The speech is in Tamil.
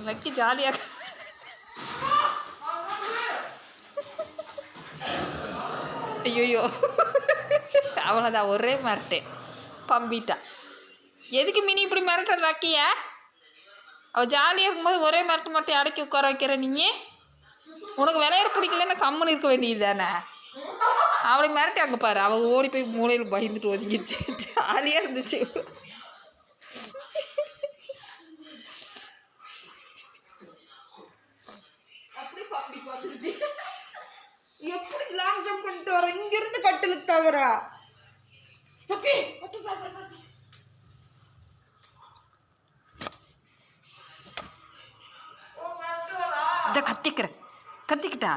லக்கி ஜாலியாக ஐயோ அவ்வளோதான் ஒரே மிரட்டேன் பம்பிட்டா. எதுக்கு மினி இப்படி மிரட்டுற லக்கிய? அவள் ஜாலியாக இருக்கும்போது ஒரே மிரட்ட மட்டும் அடக்கி உட்கார வைக்கிற நீங்கள். உனக்கு விளையாட பிடிக்கலன்னா கம்முன்னு இருக்க வேண்டியது தானே. அவளை மிரட்டி அங்கே பாரு, அவள் ஓடி போய் மூலையில் பயந்துட்டு ஒதுங்கிச்சு. ஜாலியாக இருந்துச்சு. எப்படி லாங் ஜம்ப் பண்ணிட்டு வர? இங்கிருந்து கட்டிலுக்கு தவறா? இதை கத்திக்கிறேன், கத்திக்கிட்டா